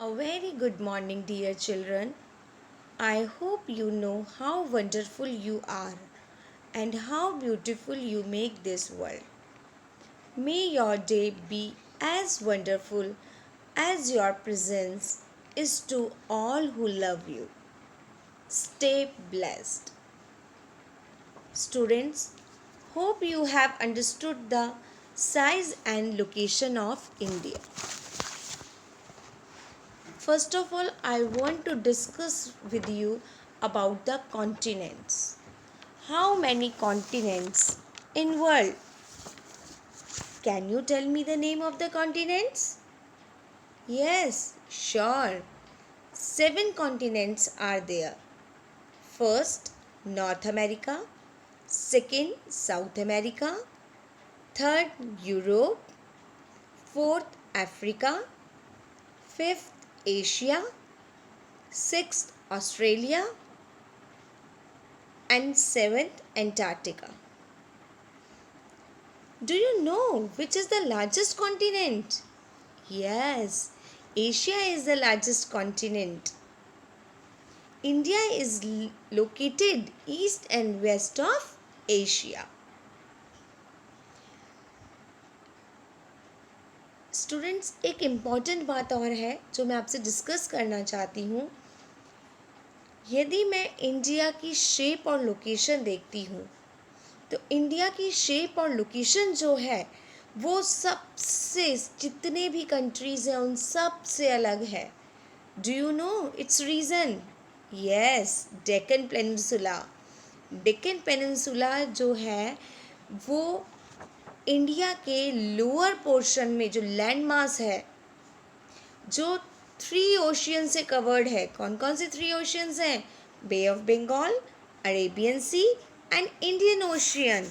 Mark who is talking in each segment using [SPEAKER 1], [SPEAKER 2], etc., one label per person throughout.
[SPEAKER 1] A very good morning, dear children. I hope you know how wonderful you are and how beautiful you make this world. May your day be as wonderful as your presence is to all who love you. Stay blessed. Students, hope you have understood the size and location of India. First of all, I want to discuss with you about the continents. How many continents in world? Can you tell me the name of the continents? Yes, sure. 7 continents are there. First, North America. Second, South America. Third, Europe. Fourth, Africa. Fifth, Asia. Sixth, Australia. And seventh, Antarctica. Do you know which is the largest continent? Yes, Asia is the largest continent. India is located east and west of Asia. Students, एक important बात और है जो मैं आपसे discuss करना चाहती हूँ. यदि मैं इंडिया की शेप और लोकेशन देखती हूँ तो इंडिया की शेप और लोकेशन जो है वो सबसे जितने भी कंट्रीज़ हैं उन सब से अलग है. Do you know it's reason? Yes, Deccan peninsula. Deccan peninsula जो है वो इंडिया के लोअर पोर्शन में जो लैंड मास है जो 3 ओशियन से कवर्ड है. कौन कौन से 3 ओशियंस हैं? Bay of Bengal, Arabian sea and Indian ocean.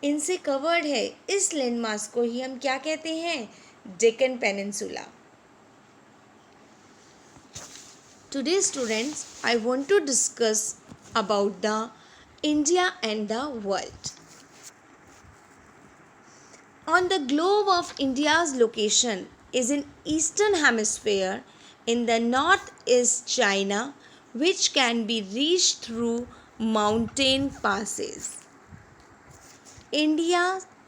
[SPEAKER 1] इनसे कवर्ड है. इस लैंड मास को ही हम क्या कहते हैं? Deccan peninsula. Today students, I want to discuss about the India and the world. On the globe of India's location is in eastern hemisphere. In the north is China, which can be reached through mountain passes. India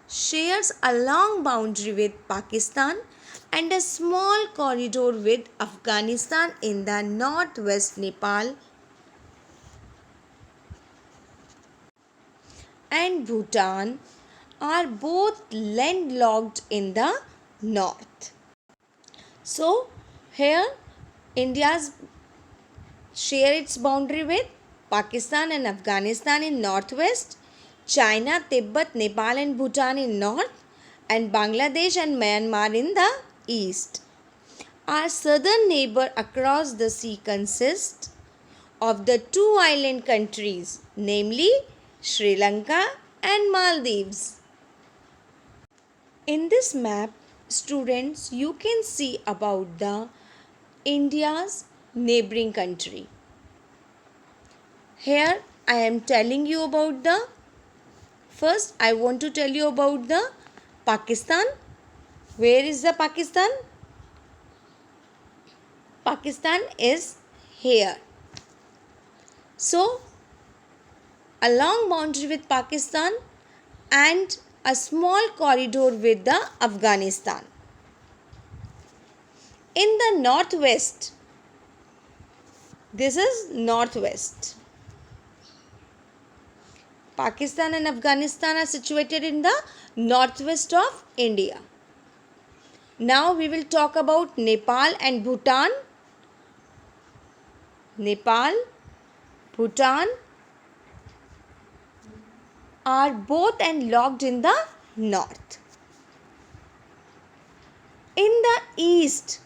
[SPEAKER 1] shares a long boundary with Pakistan and a small corridor with Afghanistan in the northwest. Nepal and Bhutan are both landlocked in the north. So here India's share its boundary with Pakistan and Afghanistan in northwest, China, Tibet, Nepal and Bhutan in north, and Bangladesh and Myanmar in the east. Our southern neighbor across the sea consists of the 2 island countries, namely Sri Lanka and Maldives. In this map, students, you can see about the India's neighboring country. Here I am telling you about the first I want to tell you about the Pakistan. Where is the Pakistan? Pakistan is here. So a long boundary with Pakistan and a small corridor with the Afghanistan. In the northwest, this is northwest. Pakistan and Afghanistan are situated in the northwest of India. Now we will talk about Nepal and Bhutan. Nepal, Bhutan are both landlocked in the north. In the east,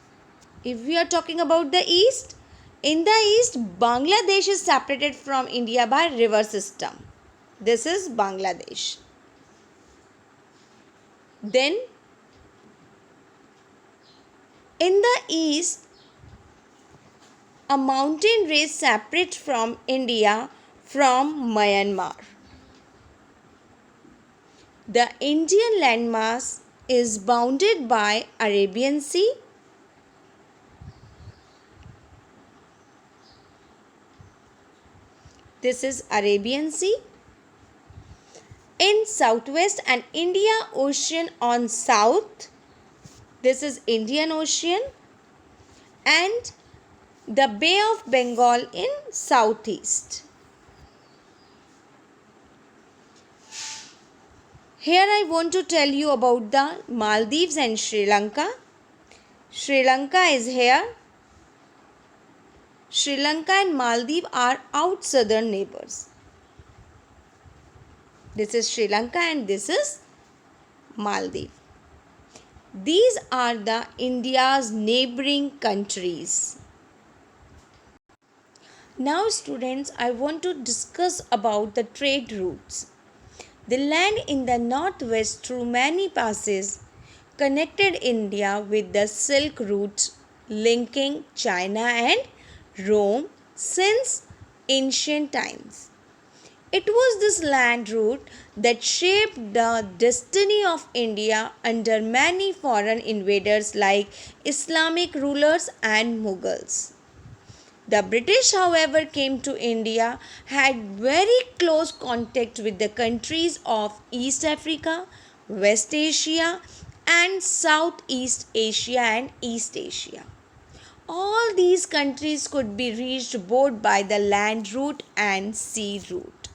[SPEAKER 1] if we are talking about the east, in the east Bangladesh is separated from India by river system. This is Bangladesh. Then in the east a mountain range separates from India from Myanmar. The Indian landmass is bounded by Arabian Sea, This is Arabian Sea. In southwest and India Ocean on south, this is Indian Ocean, and the Bay of Bengal in southeast. Here I want to tell you about the Maldives and Sri Lanka. Sri Lanka is here. Sri Lanka and Maldives are out southern neighbors. This is Sri Lanka and this is Maldives. These are the India's neighboring countries. Now students, I want to discuss about the trade routes. The land in the northwest through many passes connected India with the Silk Route linking China and Rome since ancient times. It was this land route that shaped the destiny of India under many foreign invaders like Islamic rulers and Mughals. The British, however, came to India, had very close contact with the countries of East Africa, West Asia, and Southeast Asia and East Asia. All these countries could be reached both by the land route and sea route.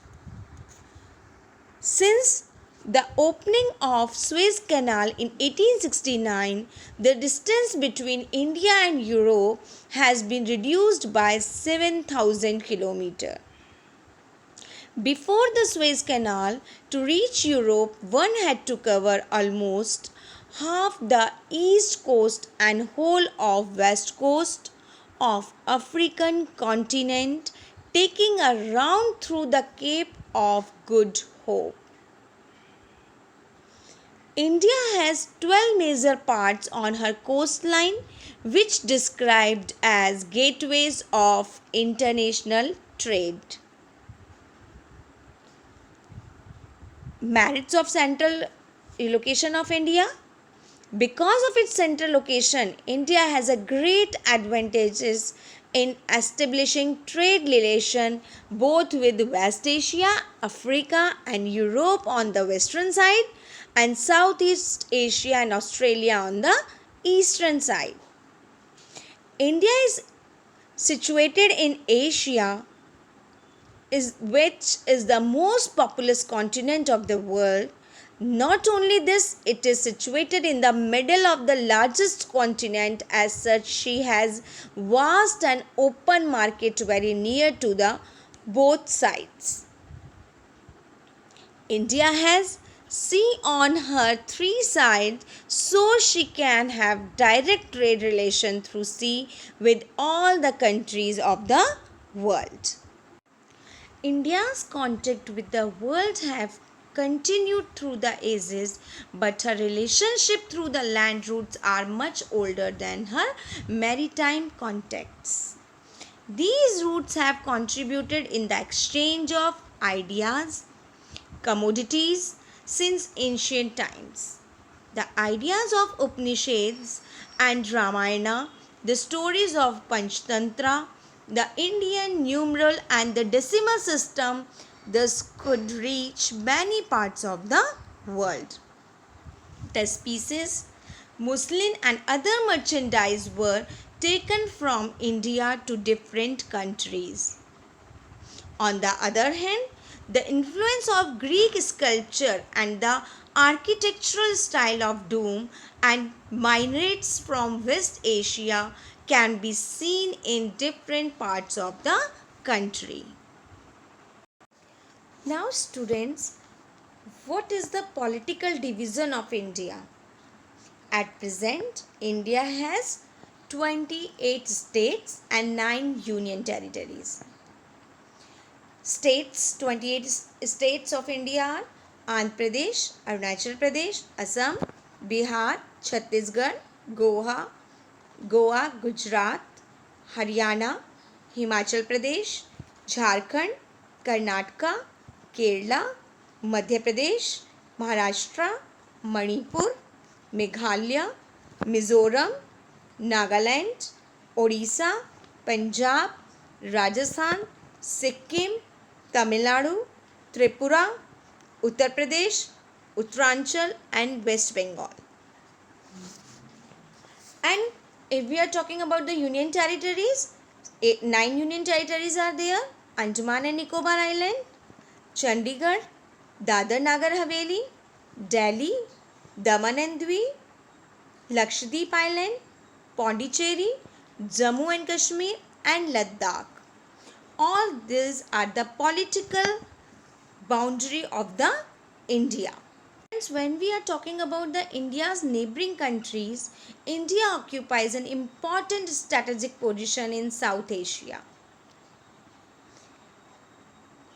[SPEAKER 1] Since the opening of Suez Canal in 1869, the distance between India and Europe has been reduced by 7,000 kilometers. Before the Suez Canal, to reach Europe, one had to cover almost half the east coast and whole of west coast of African continent, taking a round through the Cape of Good Hope. India has 12 major parts on her coastline, which described as gateways of international trade. Merits of central location of India. Because of its central location, India has a great advantages in establishing trade relation both with West Asia, Africa and Europe on the western side and Southeast Asia and Australia on the eastern side. India is situated in Asia, which is the most populous continent of the world. Not only this, it is situated in the middle of the largest continent. As such, she has vast and open market very near to the both sides. India has sea on her three sides, so she can have direct trade relation through sea with all the countries of the world. India's contact with the world have continued through the ages, but her relationship through the land routes are much older than her maritime contacts. These routes have contributed in the exchange of ideas, commodities since ancient times. The ideas of Upanishads and Ramayana, the stories of Panchtantra, the Indian numeral and the decimal system thus could reach many parts of the world. The spices, muslin and other merchandise were taken from India to different countries. On the other hand, the influence of Greek sculpture and the architectural style of dome and minarets from West Asia can be seen in different parts of the country. Now students, what is the political division of India? At present, India has 28 states and 9 union territories. 28 states of India are Andhra Pradesh, Arunachal Pradesh, Assam, Bihar, Chhattisgarh, Goa, Gujarat, Haryana, Himachal Pradesh, Jharkhand, Karnataka, Kerala, Madhya Pradesh, Maharashtra, Manipur, Meghalaya, Mizoram, Nagaland, Odisha, Punjab, Rajasthan, Sikkim, Tamil Nadu, Tripura, Uttar Pradesh, Uttaranchal and West Bengal. And if we are talking about the union territories, 9 union territories are there: Andaman and Nicobar Island, Chandigarh, Dadar Nagar Haveli, Delhi, Daman and Diu, Lakshadweep Island, Pondicherry, Jammu and Kashmir and Ladakh. All these are the political boundary of the India. Friends, when we are talking about the India's neighboring countries, India occupies an important strategic position in South Asia.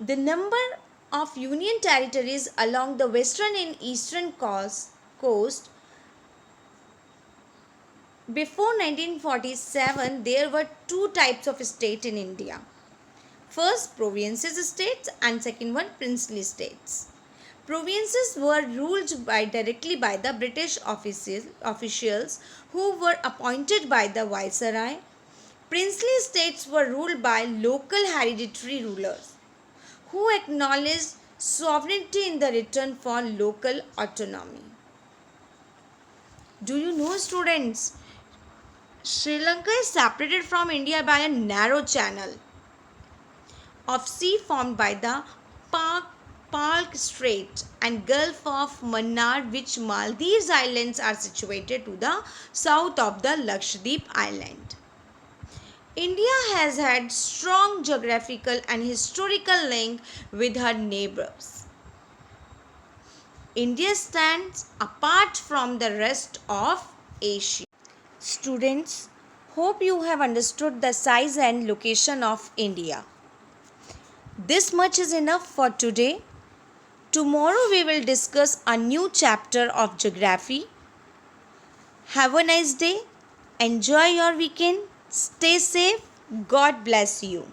[SPEAKER 1] The number of union territories along the western and eastern coast. Before 1947, there were two types of state in India. First, provinces states and second one, princely states. Provinces were ruled directly by the British officials who were appointed by the viceroy. Princely states were ruled by local hereditary rulers who acknowledged sovereignty in the return for local autonomy. Do you know, students, Sri Lanka is separated from India by a narrow channel of sea formed by the Palk Strait and Gulf of Mannar, which Maldives Islands are situated to the south of the Lakshadweep Island. India has had strong geographical and historical link with her neighbors. India stands apart from the rest of Asia. Students, hope you have understood the size and location of India. This much is enough for today. Tomorrow we will discuss a new chapter of geography. Have a nice day. Enjoy your weekend. Stay safe. God bless you.